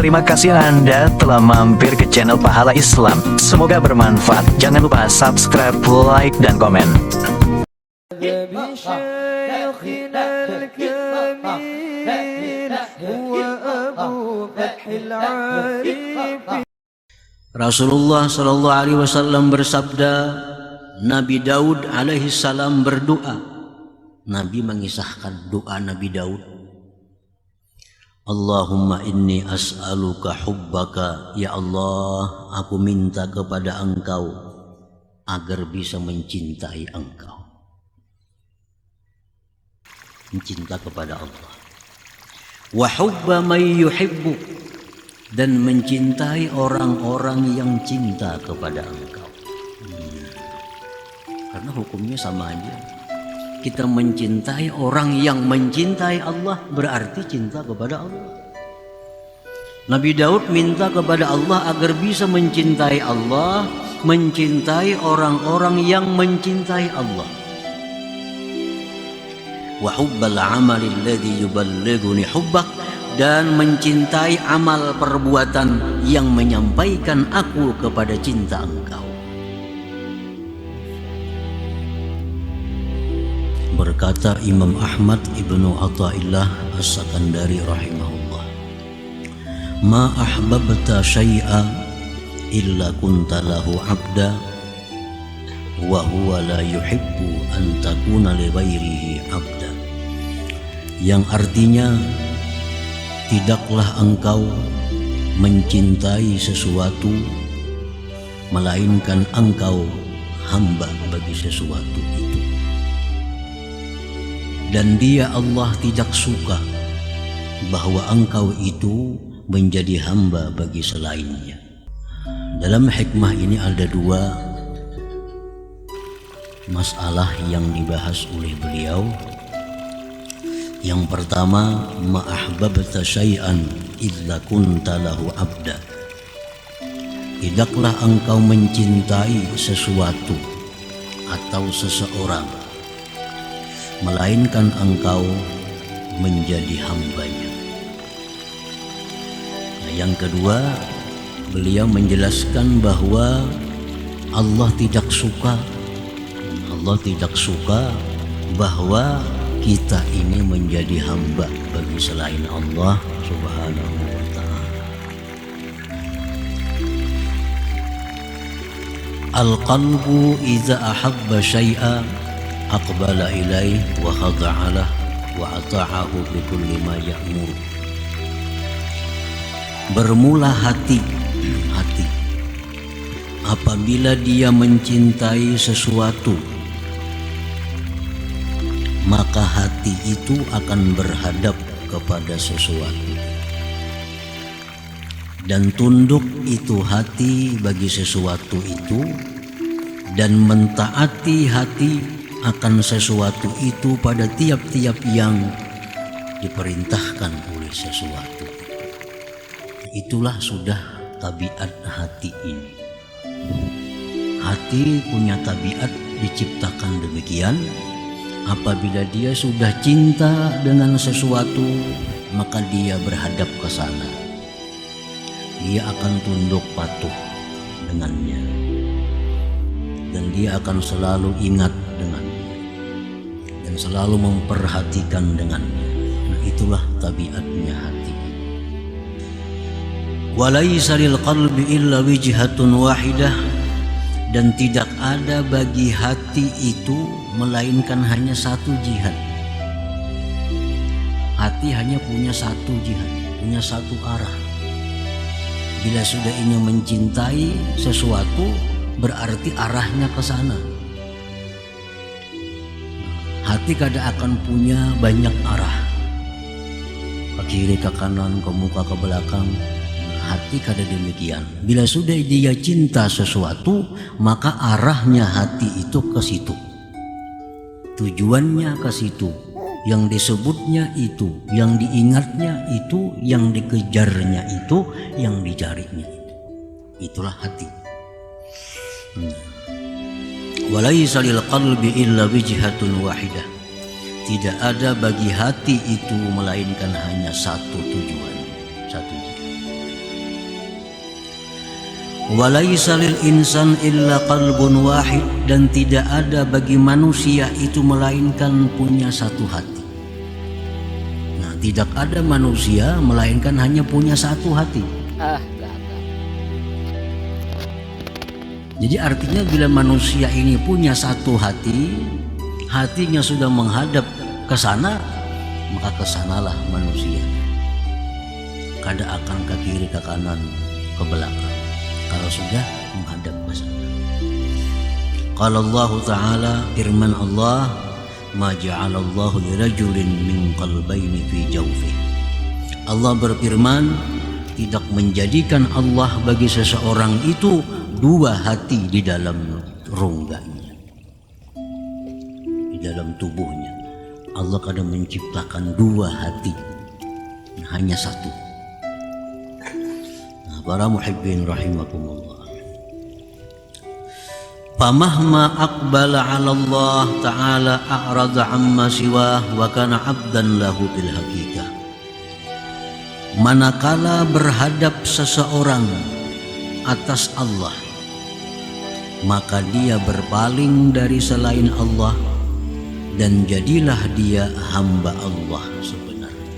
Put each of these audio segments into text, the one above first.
Terima kasih Anda telah mampir ke channel Pahala Islam. Semoga bermanfaat. Jangan lupa subscribe, like, dan komen. Rasulullah Shallallahu Alaihi Wasallam bersabda, Nabi Daud alaihi salam berdoa. Nabi mengisahkan doa Nabi Daud. Allahumma inni as'aluka hubbaka, ya Allah, aku minta kepada Engkau agar bisa mencintai Engkau. Mencinta kepada Allah. Wa hubba may yuhibbu, dan mencintai orang-orang yang cinta kepada Engkau. Karena hukumnya sama aja. Kita mencintai orang yang mencintai Allah berarti cinta kepada Allah. Nabi Daud minta kepada Allah agar bisa mencintai Allah, mencintai orang-orang yang mencintai Allah. Wa hubbal amali alladhi yuballighuni hubbak, dan mencintai amal perbuatan yang menyampaikan aku kepada cinta Engkau. Berkata Imam Ahmad ibnu Athaillah As-Sakandari rahimahullah, ma ahbabta syai'a illa kunta lahu abda wa huwa la yuhibbu an takuna li ghairihi abda. Yang artinya, tidaklah engkau mencintai sesuatu melainkan engkau hamba bagi sesuatu itu, dan dia Allah tidak suka bahwa engkau itu menjadi hamba bagi selainnya. Dalam hikmah ini ada dua masalah yang dibahas oleh beliau. Yang pertama, ma ahbabta syai'an illa kunta lahu abda. Tidaklah engkau mencintai sesuatu atau seseorang melainkan engkau menjadi hambanya. Nah, yang kedua, beliau menjelaskan bahwa Allah tidak suka bahwa kita ini menjadi hamba bagi selain Allah Subhanahu wa ta'ala. Al-qalbu idza ahabba syai'a aqbala ilaih wa khada'alah wa ata'ahu bi kulli ma ya'mur. Bermula hati apabila dia mencintai sesuatu, maka hati itu akan berhadap kepada sesuatu, dan tunduk itu hati bagi sesuatu itu, dan mentaati hati akan sesuatu itu pada tiap-tiap yang diperintahkan oleh sesuatu. Itulah sudah tabiat hati ini. Hati punya tabiat diciptakan demikian. Apabila dia sudah cinta dengan sesuatu, maka dia berhadap ke sana. Dia akan tunduk patuh dengannya, dan dia akan selalu ingat dengannya, dan selalu memperhatikan dengannya. Nah, itulah tabiatnya hati. Walaysa lil qalbi illa wijhatun wahidah, dan tidak ada bagi hati itu melainkan hanya satu jihad. Hati hanya punya satu jihad, punya satu arah. Bila sudah ingin mencintai sesuatu, berarti arahnya ke sana. Hati kadang akan punya banyak arah, ke kiri, ke kanan, ke muka, ke belakang. Hati kada demikian. Bila sudah dia cinta sesuatu, maka arahnya hati itu ke situ, tujuannya ke situ, yang disebutnya itu, yang diingatnya itu, yang dikejarnya itu, yang dicarinya itu. Itulah hati. Walaysa lil qalbi illa wijhatun wahidah. Tidak ada bagi hati itu melainkan hanya satu tujuan, satu. Walaisa lil insan illa qalbun wahid, dan tidak ada bagi manusia itu melainkan punya satu hati. Nah, tidak ada manusia melainkan hanya punya satu hati. Jadi artinya bila manusia ini punya satu hati, hatinya sudah menghadap ke sana, maka kesanalah manusia. Kada akan ke kiri, ke kanan, ke belakang. Kalau sudah menghadap ke sana. Qala Allah Ta'ala, firman Allah, ma ja'alallahu lirajulin min qalbayni fi jawfih. Allah berfirman, tidak menjadikan Allah bagi seseorang itu dua hati di dalam rongganya, di dalam tubuhnya. Allah kadang menciptakan dua hati, hanya satu. Nah, para muhibbin rahimakumullah, famahma aqbala 'ala Allah Ta'ala a'rada 'amma siwah wa kana 'abdan lahu bil haqiqah. Manakala berhadap seseorang atas Allah, maka dia berpaling dari selain Allah dan jadilah dia hamba Allah sebenarnya.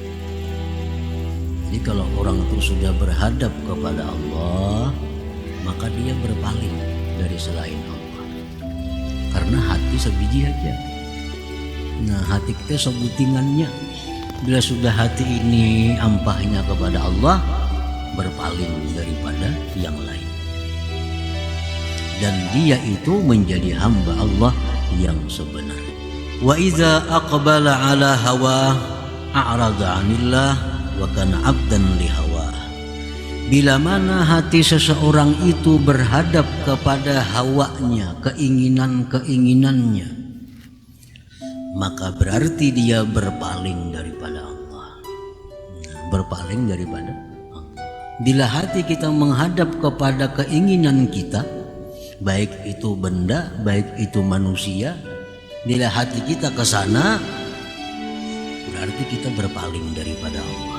Jadi kalau orang itu sudah berhadap kepada Allah, maka dia berpaling dari selain Allah. Karena hati sebiji aja. Nah, hati kita sebutingannya. Bila sudah hati ini ampahnya kepada Allah, berpaling daripada yang lain. Dan dia itu menjadi hamba Allah yang sebenar. Wa idza aqbala ala hawa a'rada 'anillah wa kana 'abdan li hawa. Bila mana hati seseorang itu berhadap kepada hawanya, keinginan-keinginannya, maka berarti dia berpaling daripada Allah. Berpaling daripada Allah. Bila hati kita menghadap kepada keinginan kita, baik itu benda, baik itu manusia, bila hati kita ke sana, berarti kita berpaling daripada Allah.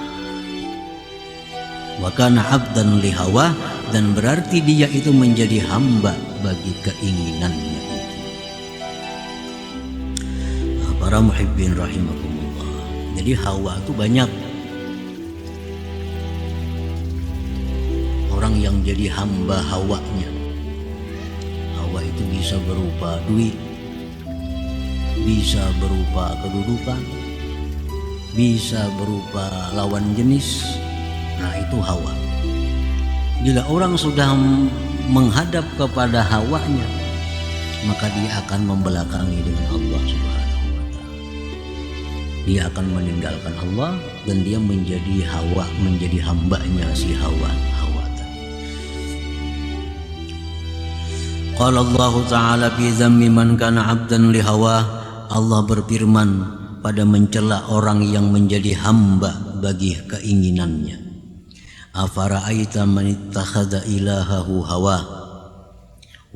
Wa kana 'abdan li hawa, dan berarti dia itu menjadi hamba bagi keinginannya itu. Nah, para muhibbin rahimakumullah. Jadi hawa itu banyak. Orang yang jadi hamba hawanya. Hawa itu bisa berupa duit, bisa berupa kedudukan, bisa berupa lawan jenis. Nah, itu hawa. Bila orang sudah menghadap kepada hawanya, maka dia akan membelakangi dengan Allah Subhanahu wa ta'ala. Dia akan meninggalkan Allah dan dia menjadi hawa, menjadi hambanya si hawa tadi. Qala Allah Ta'ala fi dhammi man kana 'abdan li hawa. Allah berfirman pada mencela orang yang menjadi hamba bagi keinginannya. Afara'aita man ittakhadha ilahahu hawa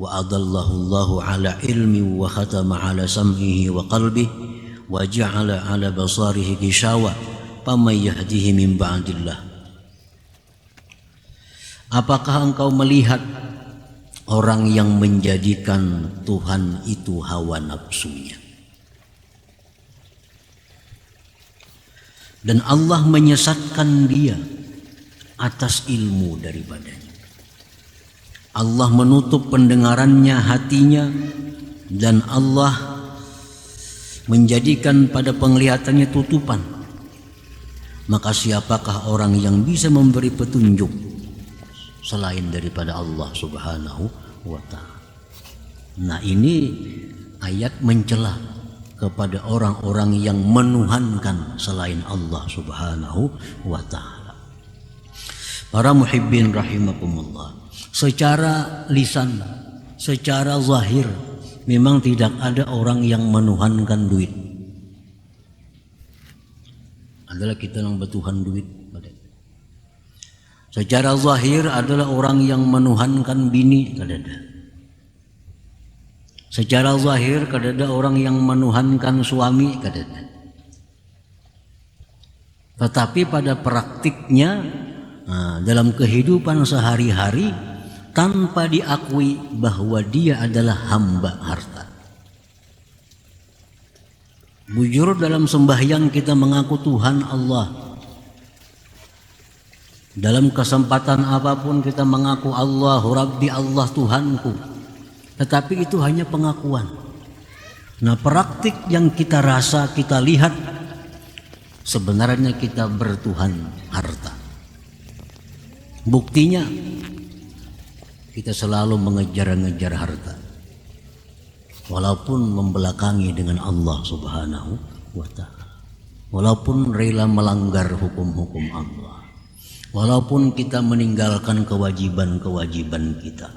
wa adallahu Allahu ala ilmi wa khatama ala sam'ihi wa qalbihi wa ja'ala ala basarihi gishawa faman yahdihi min ba'dillah. Apakah engkau melihat orang yang menjadikan Tuhan itu hawa nafsunya, dan Allah menyesatkan dia atas ilmu daripadanya. Allah menutup pendengarannya, hatinya, dan Allah menjadikan pada penglihatannya tutupan. Maka siapakah orang yang bisa memberi petunjuk selain daripada Allah Subhanahu wa ta'ala? Nah, ini ayat mencela kepada orang-orang yang menuhankan selain Allah Subhanahu wa ta'ala. Para muhibbin rahimakumullah, secara lisan, secara zahir, memang tidak ada orang yang menuhankan duit. Adalah kita yang bertuhan duit. Secara zahir adalah orang yang menuhankan bini, kadada. Secara zahir kadada orang yang menuhankan suami, kadada. Tetapi pada praktiknya, dalam kehidupan sehari-hari, tanpa diakui bahwa dia adalah hamba harta. Bujur dalam sembahyang kita mengaku Tuhan Allah. Dalam kesempatan apapun kita mengaku Allahu Rabbi, Allah Tuhanku. Tetapi itu hanya pengakuan. Nah, praktik yang kita rasa, kita lihat, sebenarnya kita bertuhan harta. Buktinya kita selalu mengejar-ngejar harta, walaupun membelakangi dengan Allah Subhanahu wa Ta'ala, walaupun rela melanggar hukum-hukum Allah, walaupun kita meninggalkan kewajiban-kewajiban kita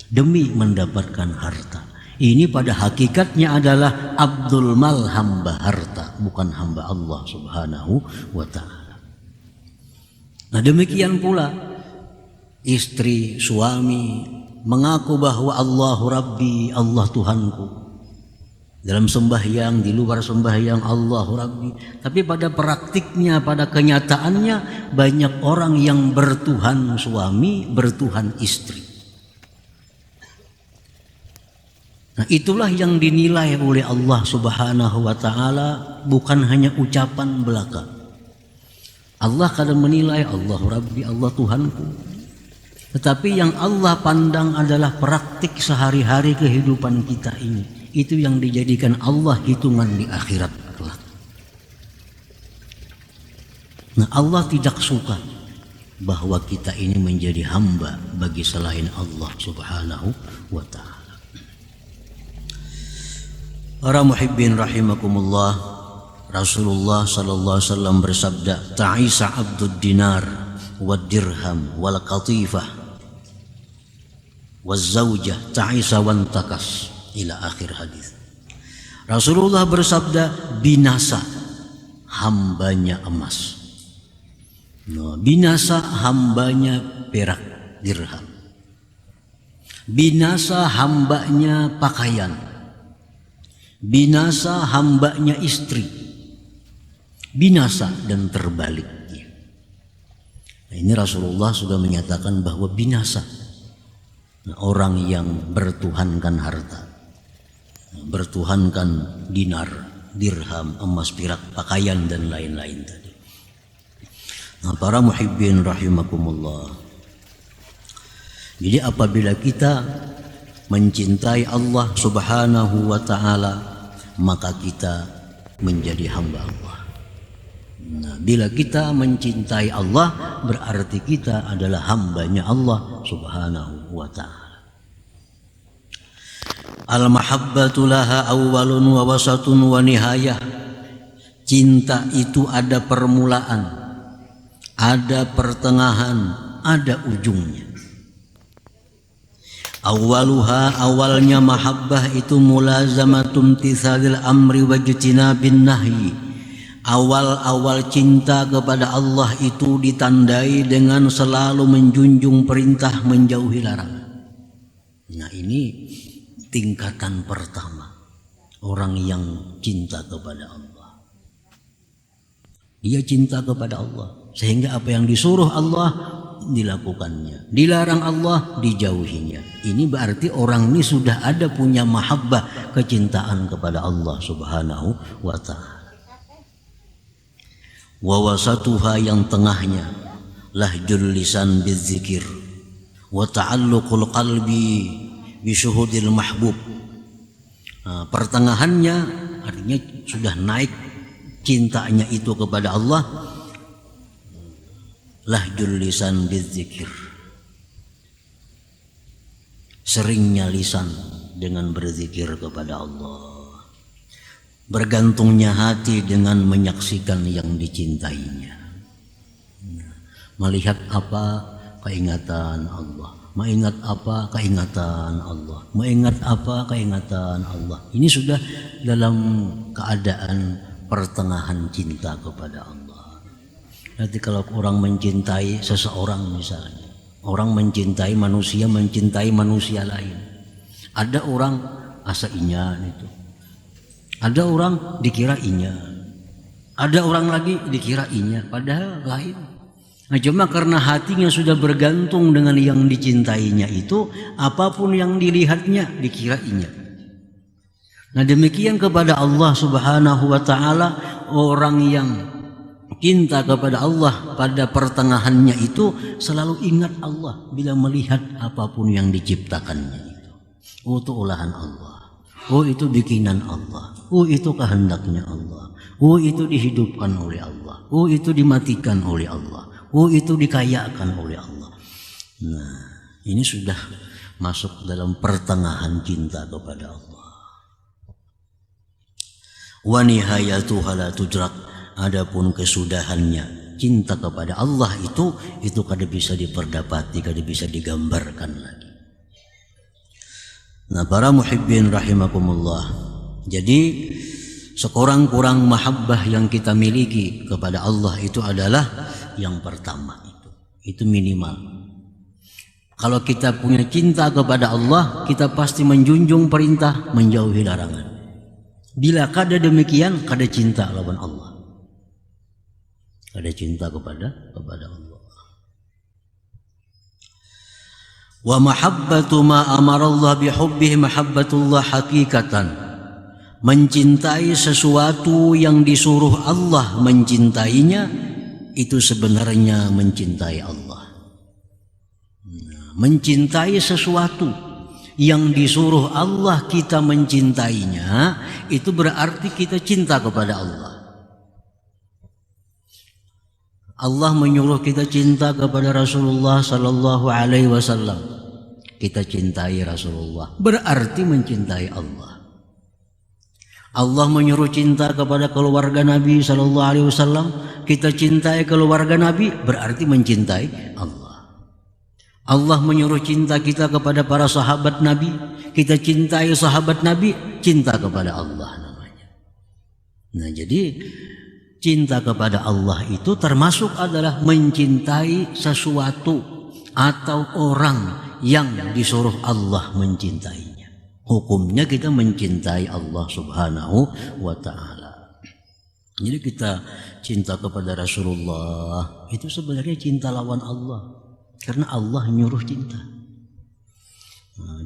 demi mendapatkan harta. Ini pada hakikatnya adalah Abdul Mal, hamba harta, bukan hamba Allah Subhanahu wa Ta'ala. Nah, demikian pula istri, suami mengaku bahwa Allahu Rabbi, Allah Tuhanku. Dalam sembahyang, di luar sembahyang, Allahu Rabbi. Tapi pada praktiknya, pada kenyataannya, banyak orang yang bertuhan suami, bertuhan istri. Nah, itulah yang dinilai oleh Allah Subhanahu wa Ta'ala, bukan hanya ucapan belaka. Allah kadang menilai Allahu Rabbi, Allah Tuhanku. Tetapi yang Allah pandang adalah praktik sehari-hari kehidupan kita ini. Itu yang dijadikan Allah hitungan di akhirat kelak. Nah, Allah tidak suka bahwa kita ini menjadi hamba bagi selain Allah Subhanahu wa Ta'ala. Para muhibbin rahimakumullah, Rasulullah sallallahu alaihi wasallam bersabda, "Ta'isa 'abdud dinar wad dirham wal qatifah waz zaujah ta'isa wan takas," ila akhir hadis. Rasulullah bersabda, binasa hambanya emas. Nah, binasa hambanya perak dirham. Binasa hambanya pakaian. Binasa hambanya istri. Binasa dan terbaliknya. Nah, ini Rasulullah sudah menyatakan bahwa binasa. Nah, orang yang bertuhankan harta, bertuhankan dinar, dirham, emas, perak, pakaian dan lain-lain tadi. Nah, para muhibbin rahimakumullah. Jadi apabila kita mencintai Allah Subhanahu wa Ta'ala, maka kita menjadi hamba Allah. Nah, bila kita mencintai Allah, berarti kita adalah hambanya Allah Subhanahu wa Ta'ala. Al-mahabbatu laha awwalun wa wasatun wa nihayah. Cinta itu ada permulaan, ada pertengahan, ada ujungnya. Awaluha, awalnya mahabbah itu mulazamatum tithalil amri wajtinabin nahyi. Awal-awal cinta kepada Allah itu ditandai dengan selalu menjunjung perintah, menjauhi larangan. Nah, ini tingkatan pertama orang yang cinta kepada Allah. Dia cinta kepada Allah sehingga apa yang disuruh Allah dilakukannya, dilarang Allah dijauhinya. Ini berarti orang ini sudah ada punya mahabbah, kecintaan kepada Allah Subhanahu wa Ta'ala. Wa wasatuha, yang tengahnya, lahjul lisan bizzikir wa ta'alluqul qalbi bi syuhudil mahbub. Nah, pertengahannya artinya sudah naik cintanya itu kepada Allah. Lahjul lisan bizzikir, seringnya lisan dengan berzikir kepada Allah, bergantungnya hati dengan menyaksikan yang dicintainya. Melihat apa, keingatan Allah. Mengingat apa, keingatan Allah. Mengingat apa, keingatan Allah. Ini sudah dalam keadaan pertengahan cinta kepada Allah. Nanti kalau orang mencintai seseorang misalnya, orang mencintai manusia lain. Ada orang asa inya itu. Ada orang dikira inya. Ada orang lagi dikira inya, padahal lain. Nah, cuma karena hatinya sudah bergantung dengan yang dicintainya itu, apapun yang dilihatnya dikirainya. Nah, demikian kepada Allah Subhanahu wa taala, orang yang cinta kepada Allah pada pertengahannya itu selalu ingat Allah bila melihat apapun yang diciptakannya itu. Oh, itu olahan Allah. Oh, itu bikinan Allah. Oh, itu kehendaknya Allah. Oh, itu dihidupkan oleh Allah. Oh, itu dimatikan oleh Allah. Oh, itu dikayakan oleh Allah. Nah, ini sudah masuk dalam pertengahan cinta kepada Allah. Wa nihayatuha la tudrak. Adapun kesudahannya cinta kepada Allah itu kada bisa diperdapati, kada bisa digambarkan lagi. Nah, para muhibbin rahimakumullah. Jadi sekurang-kurang mahabbah yang kita miliki kepada Allah itu adalah yang pertama itu minimal. Kalau kita punya cinta kepada Allah, kita pasti menjunjung perintah, menjauhi larangan. Bila kada demikian, kada cinta lawan Allah, kada cinta kepada Allah. Wa mahabbatu ma amarallah bihubbihi mahabbatullah hakikatan. Mencintai sesuatu yang disuruh Allah mencintainya, itu sebenarnya mencintai Allah. Mencintai sesuatu yang disuruh Allah kita mencintainya, itu berarti kita cinta kepada Allah. Allah menyuruh kita cinta kepada Rasulullah sallallahu alaihi wasallam. Kita cintai Rasulullah, berarti mencintai Allah. Allah menyuruh cinta kepada keluarga Nabi sallallahu alaihi wasallam, kita cintai keluarga Nabi, berarti mencintai Allah. Allah menyuruh cinta kita kepada para sahabat Nabi, kita cintai sahabat Nabi, cinta kepada Allah namanya. Nah, jadi cinta kepada Allah itu termasuk adalah mencintai sesuatu atau orang yang disuruh Allah mencintainya. Hukumnya kita mencintai Allah Subhanahu wa ta'ala. Jadi kita cinta kepada Rasulullah itu sebenarnya cinta lawan Allah, karena Allah nyuruh cinta.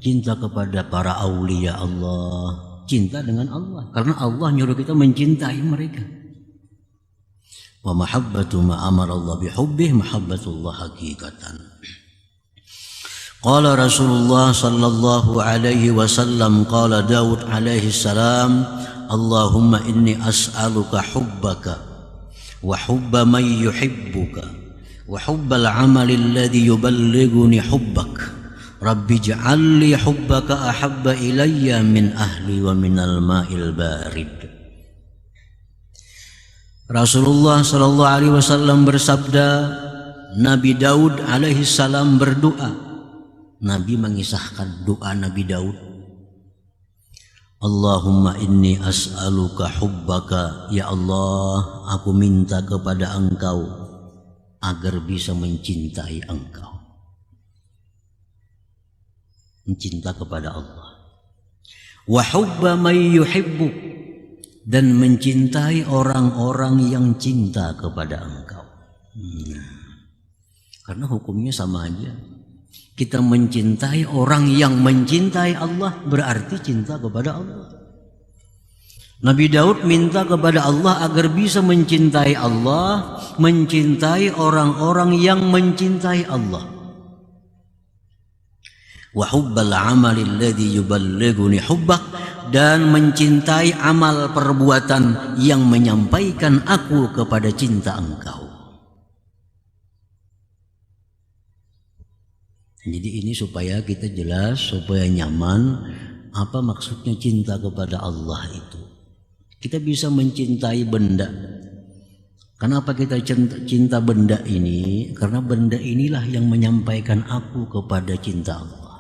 Cinta kepada para aulia Allah, cinta dengan Allah, karena Allah nyuruh kita mencintai mereka. Wa mahabbatu ma amara Allah bihubbihi mahabbatullah hakikatan. Qala Rasulullah sallallahu alaihi wasallam, qala Daud alaihi salam, Allahumma inni as'aluka hubbaka wa hubba man yuhibbuka wa hubbal amali alladhi yuballighuni hubbak. Rabbi ij'al li hubbaka ahabba ilayya min ahli wa minal ma'il barid. Rasulullah sallallahu alaihi wasallam bersabda, Nabi Daud alaihi salam berdoa. Nabi mengisahkan doa Nabi Daud. Allahumma inni as'aluka hubbaka, ya Allah, aku minta kepada Engkau agar bisa mencintai Engkau. Mencinta kepada Allah. Wa hubba man yuhibbuk, dan mencintai orang-orang yang cinta kepada Engkau. Karena hukumnya sama aja. Kita mencintai orang yang mencintai Allah, berarti cinta kepada Allah. Nabi Daud minta kepada Allah agar bisa mencintai Allah, mencintai orang-orang yang mencintai Allah. Wa hubbal amali alladhi yuballighuni hubbak, dan mencintai amal perbuatan yang menyampaikan aku kepada cinta Engkau. Jadi ini supaya kita jelas, supaya nyaman apa maksudnya cinta kepada Allah itu. Kita bisa mencintai benda. Kenapa kita cinta benda ini? Karena benda inilah yang menyampaikan aku kepada cinta Allah.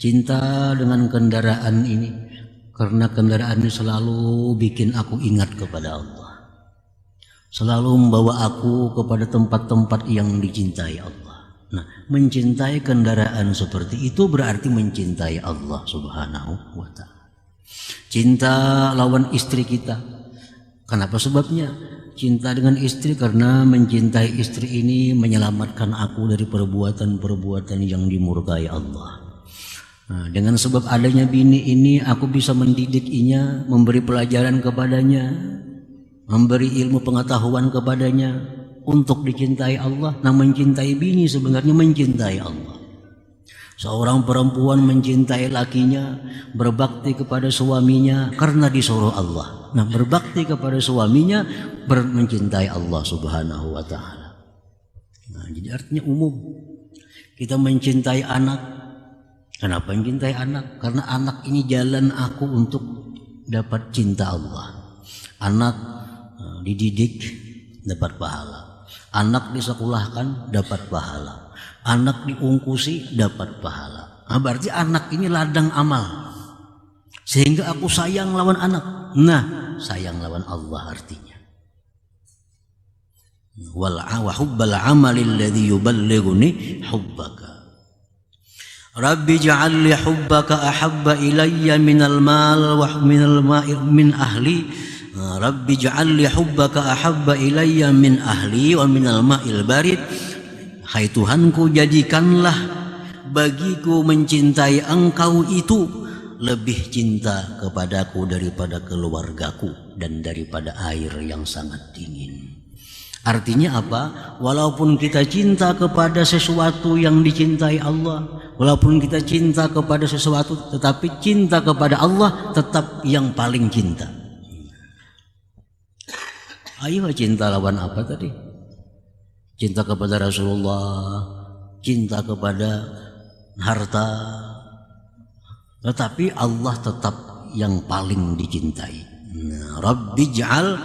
Cinta dengan kendaraan ini, karena kendaraan ini selalu bikin aku ingat kepada Allah. Selalu membawa aku kepada tempat-tempat yang dicintai Allah. Nah, mencintai kendaraan seperti itu berarti mencintai Allah Subhanahu wa ta'ala. Cinta lawan istri kita. Kenapa sebabnya? cinta dengan istri karena mencintai istri ini menyelamatkan aku dari perbuatan-perbuatan yang dimurkai Allah. Nah, dengan sebab adanya bini ini aku bisa mendidiknya, memberi pelajaran kepadanya, memberi ilmu pengetahuan kepadanya untuk dicintai Allah. Nah, mencintai bini sebenarnya mencintai Allah. Seorang perempuan mencintai lakinya, berbakti kepada suaminya karena disuruh Allah. Nah, berbakti kepada suaminya mencintai Allah Subhanahu wa taala. Nah, jadi artinya umum. Kita mencintai anak. Kenapa mencintai anak? Karena anak ini jalan aku untuk dapat cinta Allah. Anak dididik dapat pahala. Anak disekolahkan dapat pahala. Anak diungkusi dapat pahala. Nah, berarti anak ini ladang amal. Sehingga aku sayang lawan anak. Nah, sayang lawan Allah artinya. Wa hubbal amali alladhi yuballighuni hubbaka. Rabbi ja'al li hubbaka ahabba ilayya minal mal wa min ahli. Rabbi ja'al li hubbaka ahabba ilayya min ahli wa minal ma'il barid. Hai Tuhanku, jadikanlah bagiku mencintai Engkau itu lebih cinta kepadaku daripada keluargaku dan daripada air yang sangat dingin. Artinya apa? Walaupun kita cinta kepada sesuatu yang dicintai Allah, walaupun kita cinta kepada sesuatu, tetapi cinta kepada Allah tetap yang paling cinta. Ayo, cinta lawan apa tadi? Cinta kepada Rasulullah, cinta kepada harta, tetapi Allah tetap yang paling dicintai. Rabbi ja'al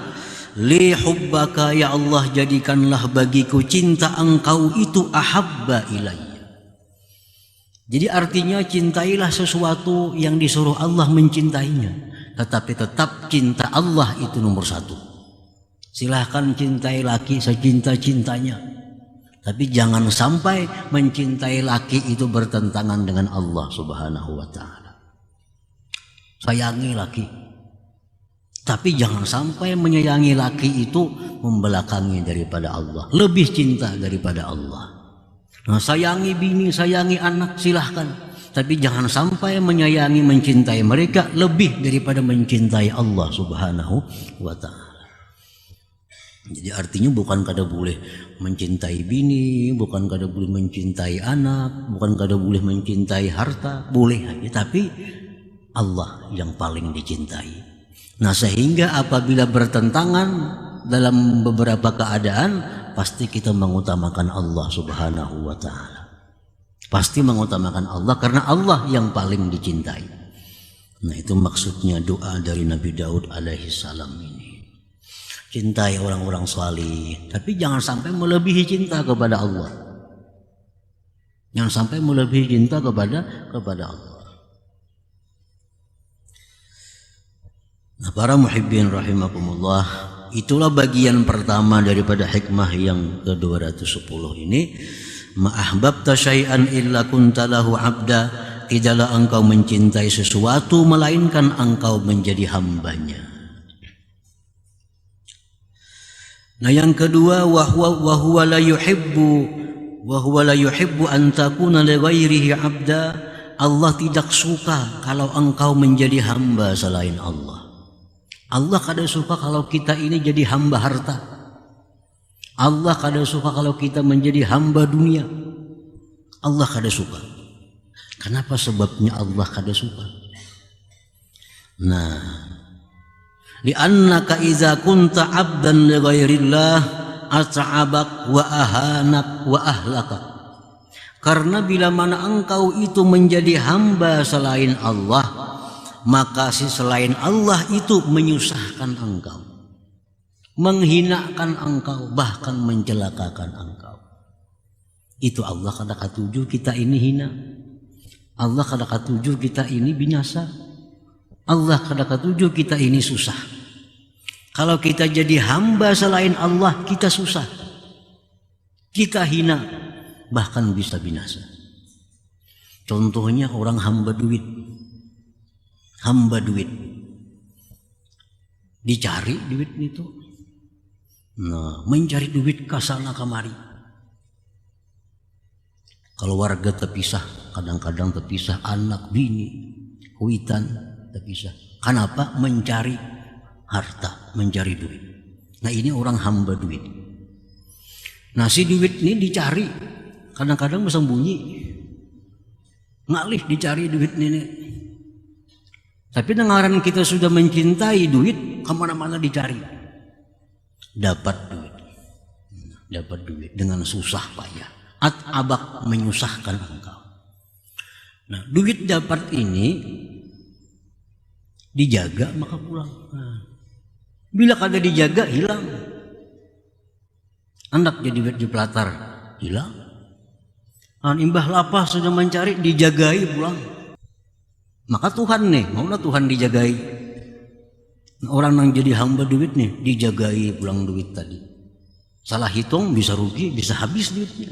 li hubbaka, ya Allah jadikanlah bagiku cinta Engkau itu ahabba ilayya. Jadi artinya cintailah sesuatu yang disuruh Allah mencintainya, tetapi tetap cinta Allah itu nomor satu. Silahkan cintai laki secinta-cintanya, tapi jangan sampai mencintai laki itu bertentangan dengan Allah Subhanahu wa ta'ala. Sayangi laki, tapi jangan sampai menyayangi laki itu membelakangi daripada Allah, lebih cinta daripada Allah. Nah, sayangi bini, sayangi anak silahkan, tapi jangan sampai menyayangi, mencintai mereka lebih daripada mencintai Allah Subhanahu wa ta'ala. Jadi artinya bukan kada boleh mencintai bini, bukan kada boleh mencintai anak, bukan kada boleh mencintai harta, boleh aja, tapi Allah yang paling dicintai. Nah, sehingga apabila bertentangan dalam beberapa keadaan, pasti kita mengutamakan Allah Subhanahu wa ta'ala. Pasti mengutamakan Allah karena Allah yang paling dicintai. Nah, itu maksudnya doa dari Nabi Daud alaihi salam ini. Cintai orang-orang salih, tapi jangan sampai melebihi cinta kepada Allah. Jangan sampai melebihi cinta kepada Allah. Nah, para muhibbin rahimakumullah, itulah bagian pertama daripada hikmah yang ke-210 ini. Ma'ahbabta syai'an illa kunta lahu abda. Tidaklah engkau mencintai sesuatu melainkan engkau menjadi hambanya. Nah, yang kedua, wa huwa la yuhibbu an takuna li ghairihi 'abda. Allah tidak suka kalau engkau menjadi hamba selain Allah. Allah kada suka kalau kita ini jadi hamba harta. Allah kada suka kalau kita menjadi hamba dunia. Allah kada suka. Kenapa sebabnya Allah kada suka? Nah, li'annaka idza kunta 'abdan li ghairillah at'abak wa ahanak wa ahlaka. Karena bila mana engkau itu menjadi hamba selain Allah, maka si selain Allah itu menyusahkan engkau, menghinakan engkau, bahkan mencelakakan engkau. Itu Allah kada katuju kita ini hina. Allah kada katuju kita ini binasa. Allah kada katuju kita ini susah. Kalau kita jadi hamba selain Allah, kita susah, kita hina, bahkan bisa binasa. Contohnya orang hamba duit. Hamba duit, dicari duit itu, Nah, mencari duit kasana kamari. Kalau warga terpisah, kadang-kadang terpisah anak, bini, kuitan terpisah. Kenapa? Mencari harta, mencari duit. Nah ini orang hamba duit. Nah si duit ini dicari, kadang-kadang bersembunyi, ngalih dicari duit ini. Tapi dengaran kita sudah mencintai duit, kemana-mana dicari. Dapat duit dengan susah payah. Abak menyusahkan engkau. Nah, duit dapat ini dijaga maka pulang. Nah, bila kada dijaga hilang. Hendak jadi duit di pelatar hilang. Imbah lapah sudah mencari dijagai pulang. Maka Tuhan nih, maulah Tuhan dijagai. Orang yang jadi hamba duit nih dijagai pulang duit tadi. Salah hitung bisa rugi, bisa habis duitnya.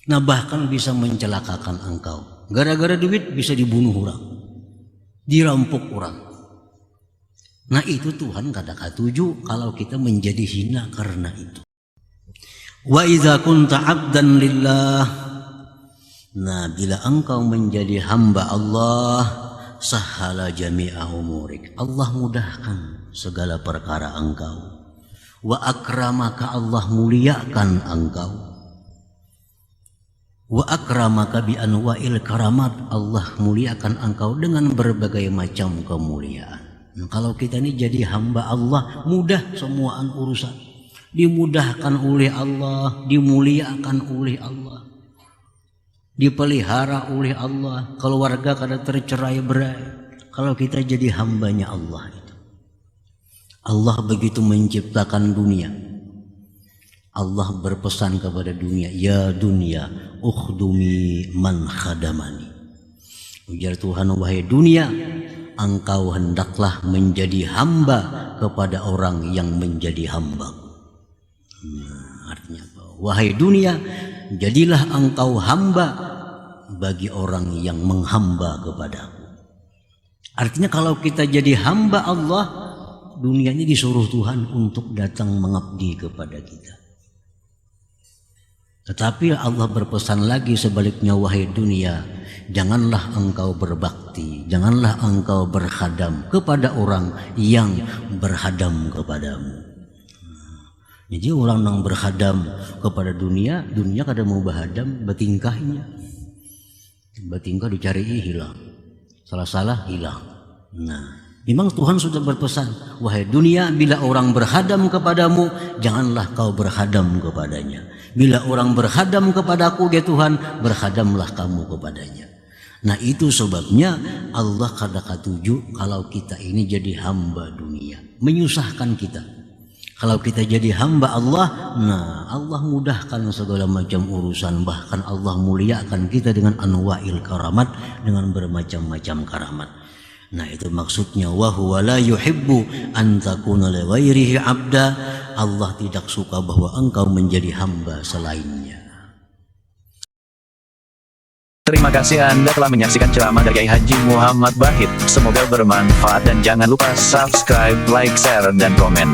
Nah bahkan bisa mencelakakan engkau. Gara-gara duit bisa dibunuh orang, dirampok orang. Nah itu Tuhan kadang katuju kalau kita menjadi hina karena itu. Wa idza kunta 'abdan lillah. Nah bila engkau menjadi hamba Allah, sahala jami'a umurik. Allah mudahkan segala perkara engkau. Wa akramaka, Allah muliakan engkau. Wa akramaka bi anwa'il karamat, Allah muliakan engkau dengan berbagai macam kemuliaan. Nah, kalau kita ini jadi hamba Allah, mudah semuaan urusan. Dimudahkan oleh Allah, dimuliakan oleh Allah, dipelihara oleh Allah. Keluarga kada tercerai berai kalau kita jadi hambanya Allah itu. Allah begitu menciptakan dunia, Allah berpesan kepada dunia, ya dunia ukhdumi man khadamani. Ujar Tuhan, wahai dunia, engkau hendaklah menjadi hamba kepada orang yang menjadi hamba. Artinya apa? Wahai dunia, jadilah engkau hamba bagi orang yang menghamba kepadaku. Artinya kalau kita jadi hamba Allah, dunia ini disuruh Tuhan untuk datang mengabdi kepada kita. Tetapi Allah berpesan lagi sebaliknya, wahai dunia, janganlah engkau berbakti, janganlah engkau berkhadam kepada orang yang berkhadam kepadamu. Jadi orang yang berkhadam kepada dunia, dunia kada mau berkhadam, bertingkahnya. Bertingkah dicari hilang, salah-salah hilang. Nah, memang Tuhan sudah berpesan, wahai dunia, bila orang berkhadam kepadamu, janganlah kau berkhadam kepadanya. Bila orang berkhadam kepadaku, ya Tuhan, berkhadamlah kamu kepadanya. Nah itu sebabnya Allah kada katuju kalau kita ini jadi hamba dunia, menyusahkan kita. Kalau kita jadi hamba Allah, nah Allah mudahkan segala macam urusan. Bahkan Allah muliakan kita dengan anwa'il karamat, dengan bermacam-macam karamat. Nah itu maksudnya, wa huwa la yuhibbu an takuna li ghairihi 'abda. Allah tidak suka bahwa engkau menjadi hamba selainnya. Terima kasih Anda telah menyaksikan ceramah dari Kiai Haji Muhammad Bahid. Semoga bermanfaat dan jangan lupa subscribe, like, share, dan komen.